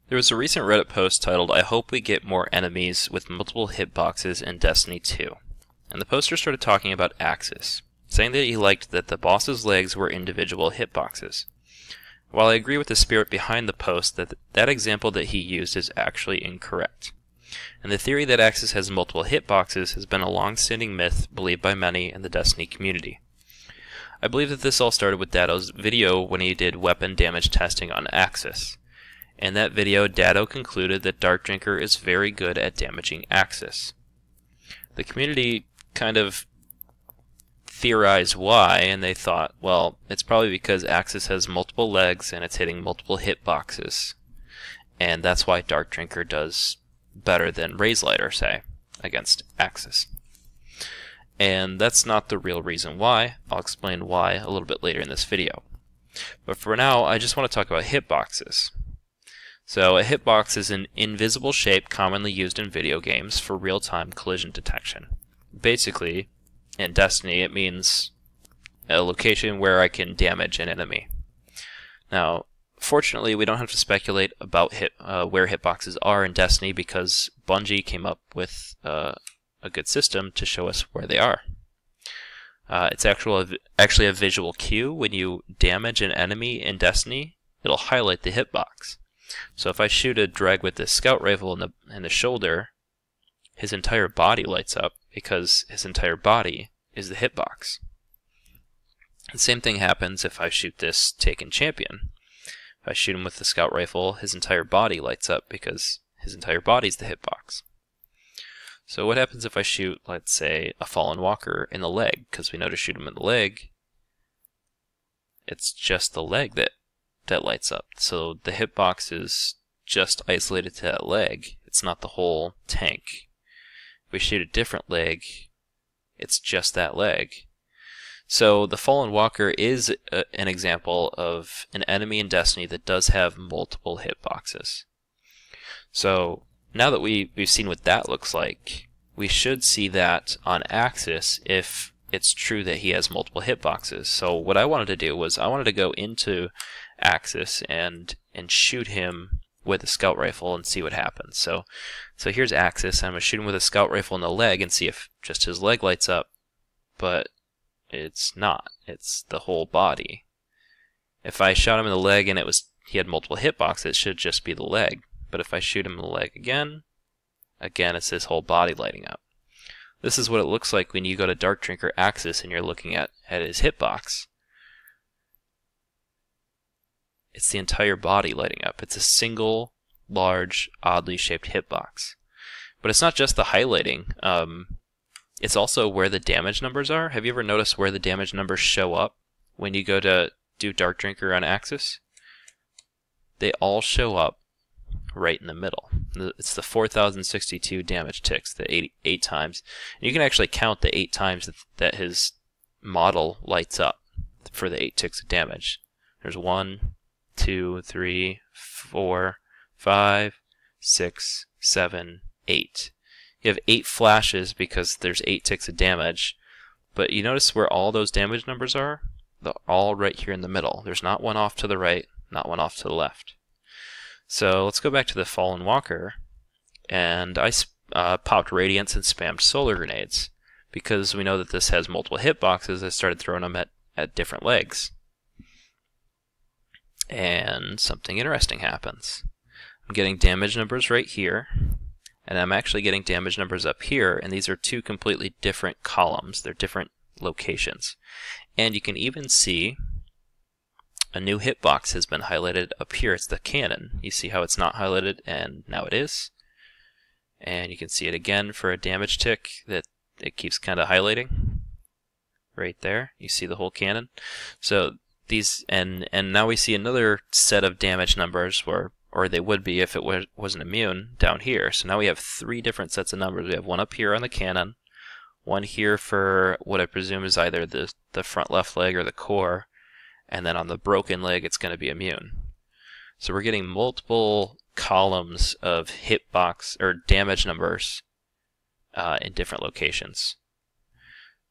There was a recent Reddit post titled, "I hope we get more enemies with multiple hitboxes in Destiny 2. And the poster started talking about Aksis, saying that he liked that the boss's legs were individual hitboxes. While I agree with the spirit behind the post, that example that he used is actually incorrect. And the theory that Aksis has multiple hitboxes has been a long-standing myth believed by many in the Destiny community. I believe that this all started with Dado's video when he did weapon damage testing on Aksis. In that video, Dado concluded that Dark Drinker is very good at damaging Aksis. The community kind of theorized why, and they thought, well, it's probably because Aksis has multiple legs and it's hitting multiple hitboxes. And that's why Dark Drinker does better than Raze Lighter, say, against Aksis. And that's not the real reason why. I'll explain why a little bit later in this video. But for now, I just want to talk about hitboxes. So a hitbox is an invisible shape commonly used in video games for real-time collision detection. Basically, in Destiny, it means a location where I can damage an enemy. Now, fortunately, we don't have to speculate about where hitboxes are in Destiny because Bungie came up with a good system to show us where they are. It's actually a visual cue. When you damage an enemy in Destiny, it'll highlight the hitbox. So if I shoot a dreg with this scout rifle in the shoulder, his entire body lights up because his entire body is the hitbox. The same thing happens if I shoot this Taken champion. If I shoot him with the scout rifle, his entire body lights up because his entire body is the hitbox. So what happens if I shoot, let's say, a Fallen Walker in the leg? Because we know to shoot him in the leg, it's just the leg that lights up. So the hitbox is just isolated to that leg. It's not the whole tank. If we shoot a different leg, it's just that leg. So the Fallen Walker is an example of an enemy in Destiny that does have multiple hitboxes. So now that we've seen what that looks like, we should see that on Aksis if it's true that he has multiple hitboxes. So what I wanted to do was I wanted to go into Aksis and shoot him with a scout rifle and see what happens. So here's Aksis. I'm going to shoot him with a scout rifle in the leg and see if just his leg lights up, but it's not. It's the whole body. If I shot him in the leg and he had multiple hitboxes, it should just be the leg. But if I shoot him in the leg again, it's his whole body lighting up. This is what it looks like when you go to Dark Drinker Aksis and you're looking at his hitbox. It's the entire body lighting up. It's a single, large, oddly shaped hitbox. But it's not just the highlighting. It's also where the damage numbers are. Have you ever noticed where the damage numbers show up when you go to do Dark Drinker on Aksis? They all show up right in the middle. It's the 4,062 damage ticks, the 8 times. And you can actually count the 8 times that his model lights up for the 8 ticks of damage. There's 1, 2, 3, 4, 5, 6, 7, 8. You have 8 flashes because there's 8 ticks of damage, but you notice where all those damage numbers are? They're all right here in the middle. There's not one off to the right, not one off to the left. So let's go back to the Fallen Walker, and I popped Radiance and spammed Solar Grenades. Because we know that this has multiple hitboxes, I started throwing them at different legs. And something interesting happens. I'm getting damage numbers right here, and I'm actually getting damage numbers up here, and these are 2 completely different columns. They're different locations. And you can even see a new hitbox has been highlighted up here. It's the cannon. You see how it's not highlighted, and now it is. And you can see it again for a damage tick that it keeps kind of highlighting. Right there. You see the whole cannon. So these, and now we see another set of damage numbers, or they would be if it wasn't immune, down here. So now we have 3 different sets of numbers. We have one up here on the cannon, one here for what I presume is either the front left leg or the core, and then on the broken leg it's going to be immune. So we're getting multiple columns of hitbox or damage numbers in different locations.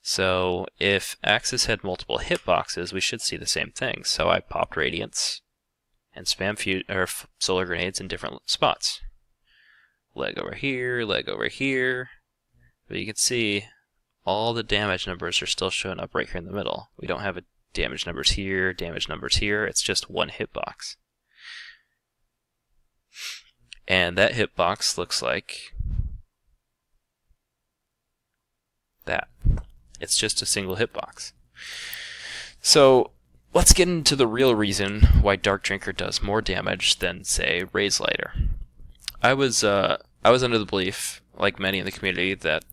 So if Aksis had multiple hitboxes, we should see the same thing. So I popped Radiance, and spam solar grenades in different spots. Leg over here, leg over here. But you can see all the damage numbers are still showing up right here in the middle. We don't have a damage numbers here, damage numbers here. It's just one hitbox. And that hitbox looks like that. It's just a single hitbox. So let's get into the real reason why Dark Drinker does more damage than, say, Raze Lighter. I was under the belief, like many in the community, that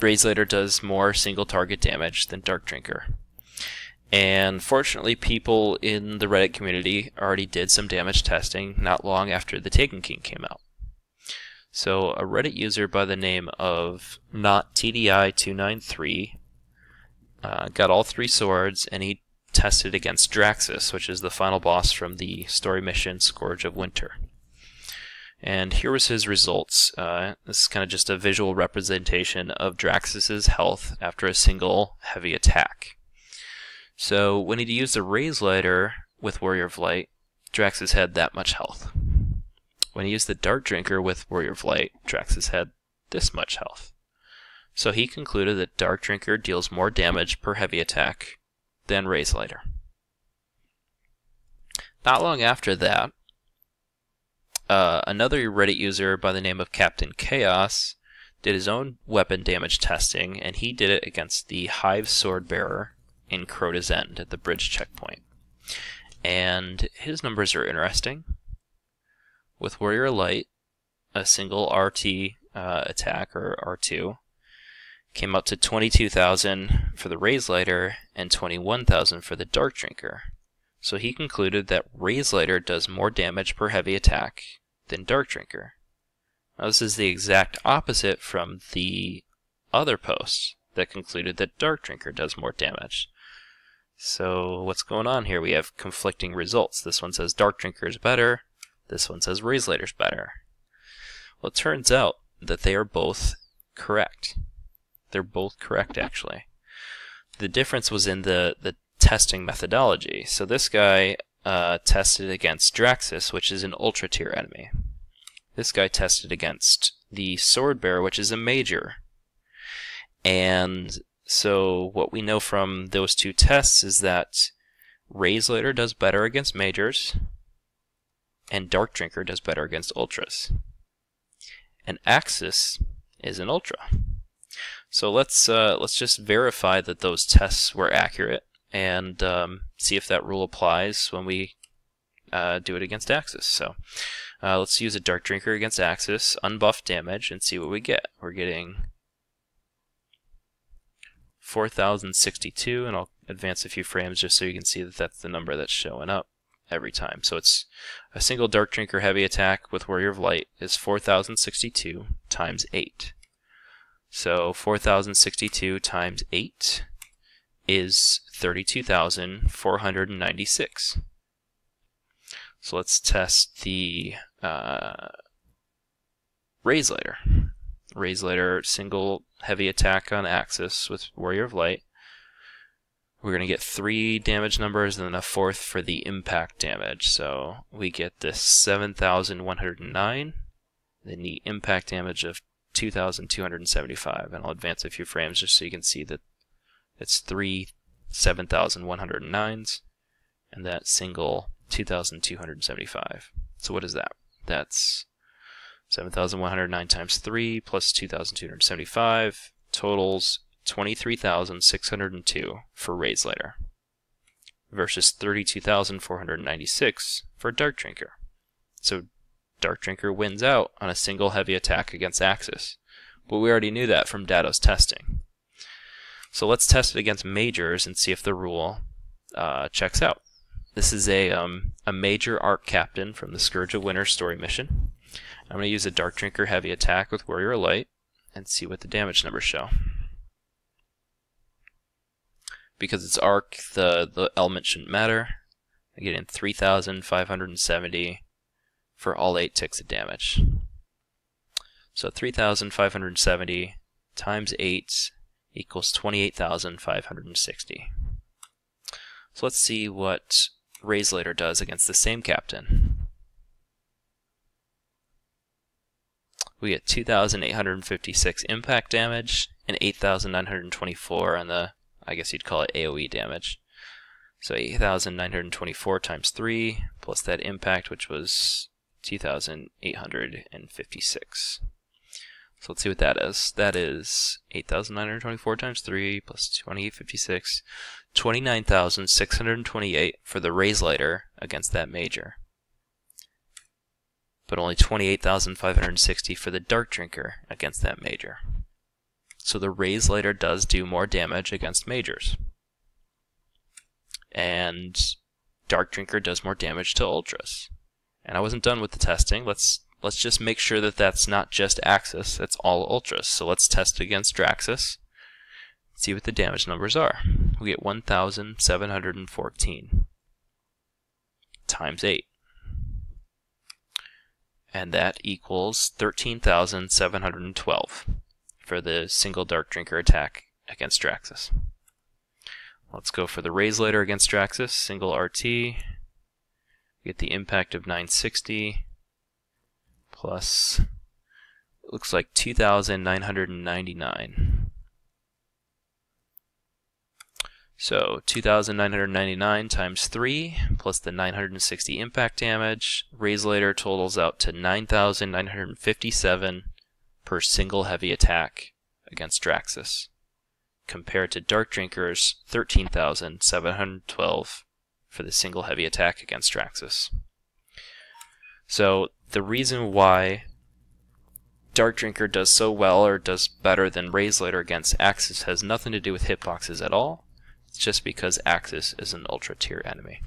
Raze Lighter does more single target damage than Dark Drinker. And fortunately, people in the Reddit community already did some damage testing not long after the Taken King came out. So a Reddit user by the name of NotTDI293 got all 3 swords, and he tested against Draxus, which is the final boss from the story mission Scourge of Winter. And here was his results. This is kind of just a visual representation of Draxus's health after a single heavy attack. So when he used the Raze Lighter with Warrior of Light, Draxus had that much health. When he used the Dark Drinker with Warrior of Light, Draxus had this much health. So he concluded that Dark Drinker deals more damage per heavy attack than Raze Lighter. Not long after that, another Reddit user by the name of Captain Chaos did his own weapon damage testing, and he did it against the Hive Swordbearer in Crota's End at the bridge checkpoint. And his numbers are interesting. With Warrior Light, a single RT attack, or R2, came up to 22,000 for the Raze Lighter and 21,000 for the Dark Drinker. So he concluded that Raze Lighter does more damage per heavy attack than Dark Drinker. Now this is the exact opposite from the other post that concluded that Dark Drinker does more damage. So what's going on here? We have conflicting results. This one says Dark Drinker is better. This one says Raze Lighter is better. Well, it turns out that they are both correct. They're both correct, actually. The difference was in the testing methodology. So this guy tested against Draxus, which is an ultra tier enemy. This guy tested against the Swordbearer, which is a major. And so what we know from those 2 tests is that Raze Lighter does better against majors, and Dark Drinker does better against ultras. And Aksis is an ultra. So let's just verify that those tests were accurate and see if that rule applies when we do it against Aksis. So let's use a Dark Drinker against Aksis, unbuffed damage, and see what we get. We're getting 4,062, and I'll advance a few frames just so you can see that that's the number that's showing up every time. So it's a single Dark Drinker heavy attack with Warrior of Light is 4,062 times 8. So 4,062 times 8 is 32,496. So let's test the Raze Lighter. Raze Lighter, single heavy attack on Aksis with Warrior of Light. We're going to get 3 damage numbers and then a 4th for the impact damage. So we get this 7,109, then the impact damage of 2,275. And I'll advance a few frames just so you can see that it's 3 7,109s and that single 2,275. So what is that? That's 7,109 times 3 plus 2,275 totals 23,602 for Raze Lighter versus 32,496 for Dark Drinker. So Dark Drinker wins out on a single heavy attack against Aksis, but we already knew that from Dato's testing. So let's test it against majors and see if the rule checks out. This is a major arc captain from the Scourge of Winter story mission. I'm going to use a Dark Drinker heavy attack with Warrior Light and see what the damage numbers show. Because it's arc, the element shouldn't matter. I get in 3,570 for all 8 ticks of damage. So 3,570 times 8 equals 28,560. So let's see what Raze Lighter does against the same captain. We get 2,856 impact damage and 8,924 on the, I guess you'd call it AoE damage. So 8,924 times 3 plus that impact, which was 2,856. So let's see what that is. That is 8,924 times 3 plus 2,856, 29,628 for the Raze Lighter against that major. But only 28,560 for the Dark Drinker against that major. So the Raze Lighter does do more damage against majors. And Dark Drinker does more damage to ultras. And I wasn't done with the testing. Let's just make sure that that's not just Aksis, that's all ultras. So let's test against Draxus. See what the damage numbers are. We get 1,714 times 8. And that equals 13,712 for the single Dark Drinker attack against Draxus. Let's go for the Raze Lighter against Draxus, single RT. Get the impact of 960 plus, it looks like 2,999. So 2,999 times 3 plus the 960 impact damage. Raze Lighter totals out to 9,957 per single heavy attack against Draxus, compared to Dark Drinker's 13,712 for the single heavy attack against Draxus. So the reason why Dark Drinker does so well or does better than Raze Lighter against Aksis has nothing to do with hitboxes at all. It's just because Aksis is an ultra tier enemy.